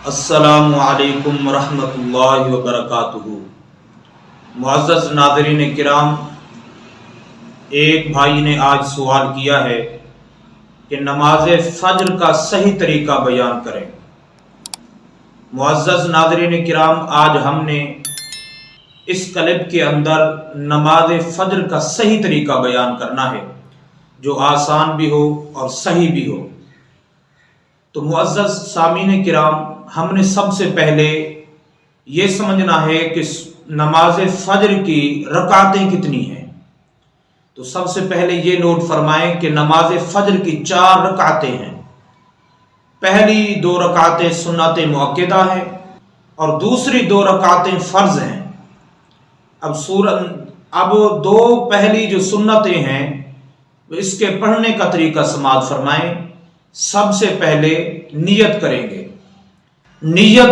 السلام علیکم ورحمۃ اللہ وبرکاتہ۔ معزز ناظرین کرام، ایک بھائی نے آج سوال کیا ہے کہ نماز فجر کا صحیح طریقہ بیان کریں۔ معزز ناظرین کرام، آج ہم نے اس کلپ کے اندر نماز فجر کا صحیح طریقہ بیان کرنا ہے، جو آسان بھی ہو اور صحیح بھی ہو۔ تو معزز سامعین کرام، ہم نے سب سے پہلے یہ سمجھنا ہے کہ نماز فجر کی رکعتیں کتنی ہیں۔ تو سب سے پہلے یہ نوٹ فرمائیں کہ نماز فجر کی 4 رکعتیں ہیں۔ پہلی 2 رکعتیں سنت مؤکدہ ہیں اور دوسری 2 رکعتیں فرض ہیں۔ اب 2 پہلی جو سنتیں ہیں اس کے پڑھنے کا طریقہ سماعت فرمائیں۔ سب سے پہلے نیت کریں گے۔ نیت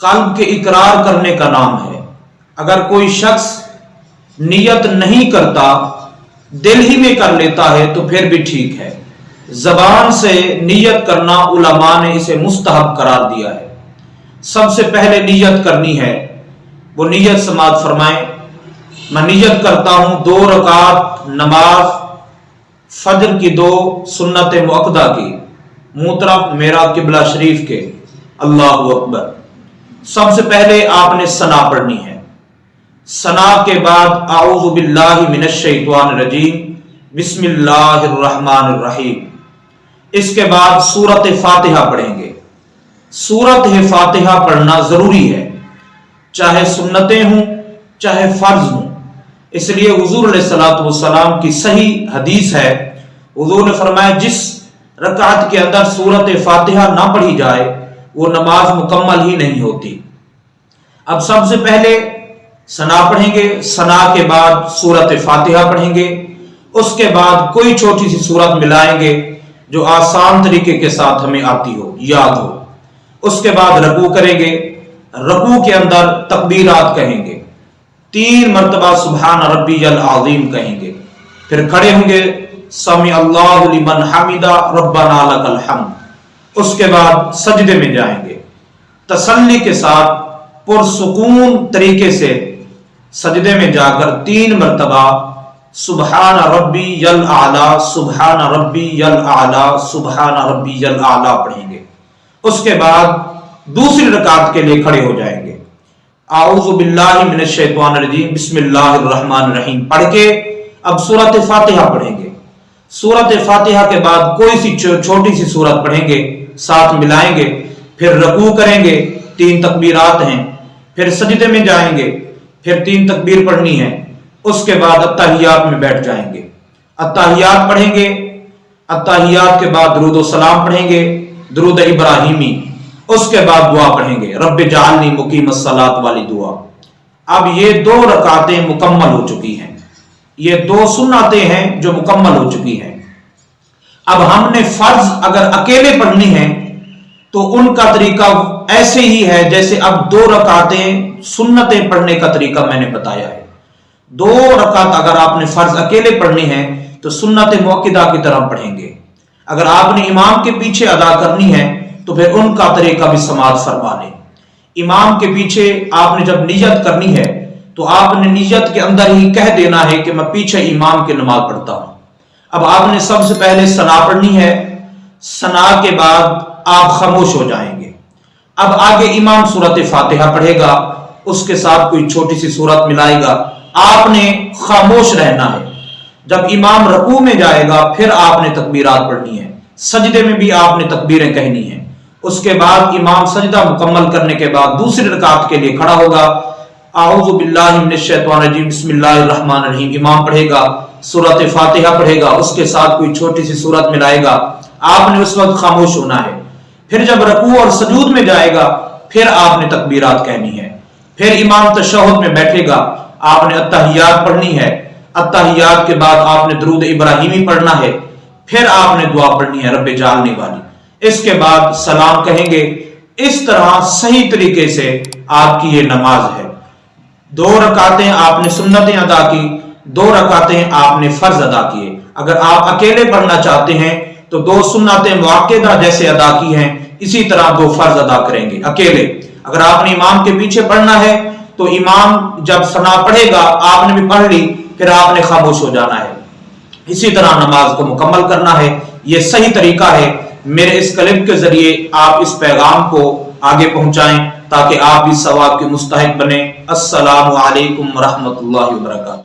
قلب کے اقرار کرنے کا نام ہے۔ اگر کوئی شخص نیت نہیں کرتا، دل ہی میں کر لیتا ہے تو پھر بھی ٹھیک ہے۔ زبان سے نیت کرنا علماء نے اسے مستحب قرار دیا ہے۔ سب سے پہلے نیت کرنی ہے، وہ نیت سماعت فرمائیں۔ میں نیت کرتا ہوں 2 رکعت نماز فجر کی 2 سنت مؤکدہ کی، منہ طرف میرا قبلہ شریف کے۔ اللہ اکبر۔ سب سے پہلے آپ نے ثنا پڑھنی ہے۔ ثنا کے بعد اعوذ باللہ من الشیطان الرجیم، بسم اللہ الرحمن الرحیم۔ اس کے بعد سورۃ فاتحہ پڑھیں گے۔ سورۃ فاتحہ پڑھنا ضروری ہے، چاہے سنتیں ہوں چاہے فرض ہوں۔ اس لیے حضور علیہ الصلوۃ والسلام کی صحیح حدیث ہے، حضور نے فرمایا جس رکعت کے اندر سورۃ فاتحہ نہ پڑھی جائے وہ نماز مکمل ہی نہیں ہوتی۔ اب سب سے پہلے ثنا پڑھیں گے، ثنا کے بعد سورۃ فاتحہ پڑھیں گے، اس کے بعد کوئی چھوٹی سی سورت ملائیں گے جو آسان طریقے کے ساتھ ہمیں آتی ہو، یاد ہو۔ اس کے بعد رکوع کریں گے، رکوع کے اندر تکبیرات کہیں گے، 3 مرتبہ سبحان ربی العظیم کہیں گے، پھر کھڑے ہوں گے، سمع اللہ لمن حمدہ ربنا لک الحمد۔ اس کے بعد سجدے میں جائیں گے، تسلی کے ساتھ پرسکون طریقے سے سجدے میں جا کر 3 مرتبہ سبحان ربی الاعلی سبحان ربی الاعلی سبحان ربی الاعلی پڑھیں گے۔ اس کے بعد دوسری رکعت کے لیے کھڑے ہو جائیں گے، اعوذ باللہ من الشیطان الرجیم بسم اللہ الرحمن الرحیم پڑھ کے اب سورۃ فاتحہ پڑھیں گے۔ سورۃ فاتحہ کے بعد کوئی سی چھوٹی سی سورت پڑھیں گے، ساتھ ملائیں گے، پھر رکوع کریں گے، 3 تکبیرات ہیں، پھر سجدے میں جائیں گے، پھر 3 تکبیر پڑھنی ہے۔ اس کے بعد التحیات میں بیٹھ جائیں گے، التحیات پڑھیں گے۔ التحیات کے بعد درود و سلام پڑھیں گے، درود ابراہیمی۔ اس کے بعد دعا پڑھیں گے، رب جعلنی مقیم الصلاۃ والی دعا۔ اب یہ 2 رکعتیں مکمل ہو چکی ہیں، یہ 2 سنتیں ہیں جو مکمل ہو چکی ہیں۔ اب ہم نے فرض اگر اکیلے پڑھنی ہیں تو ان کا طریقہ ایسے ہی ہے جیسے اب 2 رکعتیں سنتیں پڑھنے کا طریقہ میں نے بتایا ہے۔ 2 رکعت اگر آپ نے فرض اکیلے پڑھنی ہے تو سنت مؤکدہ کی طرح پڑھیں گے۔ اگر آپ نے امام کے پیچھے ادا کرنی ہے تو پھر ان کا طریقہ بھی سماعت فرما لیں۔ امام کے پیچھے آپ نے جب نیت کرنی ہے تو آپ نے نیت کے اندر ہی کہہ دینا ہے کہ میں پیچھے امام کی نماز پڑھتا ہوں۔ اب آپ نے سب سے پہلے ثنا پڑھنی ہے، ثنا کے بعد آپ خاموش ہو جائیں گے۔ اب آگے امام سورۃ فاتحہ پڑھے گا، اس کے ساتھ کوئی چھوٹی سی سورت ملائے گا، آپ نے خاموش رہنا ہے۔ جب امام رکوع میں جائے گا پھر آپ نے تکبیرات پڑھنی ہے، سجدے میں بھی آپ نے تکبیریں کہنی ہیں۔ اس کے بعد امام سجدہ مکمل کرنے کے بعد دوسری رکعت کے لیے کھڑا ہوگا، اعوذ باللہ من الشیطان الرجیم بسم اللہ الرحمن الرحیم امام پڑھے گا، سورۃ فاتحہ پڑھے گا، اس کے ساتھ کوئی چھوٹی سی سورت ملائے گا، آپ نے اس وقت خاموش ہونا ہے۔ پھر جب رکوع اور سجود میں جائے گا پھر آپ نے تکبیرات کہنی ہے۔ پھر امام تشہد میں بیٹھے گا، آپ نے التحیات پڑھنی ہے، التحیات کے بعد آپ نے درود ابراہیمی پڑھنا ہے، پھر آپ نے دعا پڑھنی ہے رب جعلنی والی۔ اس کے بعد سلام کہیں گے۔ اس طرح صحیح طریقے سے آپ کی یہ نماز ہے۔ 2 رکعتیں آپ نے سنتیں ادا کی، 2 رکعتیں آپ نے فرض ادا کیے۔ اگر آپ اکیلے پڑھنا چاہتے ہیں تو 2 سنتیں مؤکدہ جیسے ادا کی ہیں اسی طرح 2 فرض ادا کریں گے اکیلے۔ اگر آپ نے امام کے پیچھے پڑھنا ہے تو امام جب ثنا پڑھے گا آپ نے بھی پڑھ لی، پھر آپ نے خاموش ہو جانا ہے، اسی طرح نماز کو مکمل کرنا ہے۔ یہ صحیح طریقہ ہے۔ میرے اس کلپ کے ذریعے آپ اس پیغام کو آگے پہنچائیں تاکہ آپ بھی ثواب کے مستحق بنیں۔ السلام علیکم ورحمۃ اللہ وبرکاتہ۔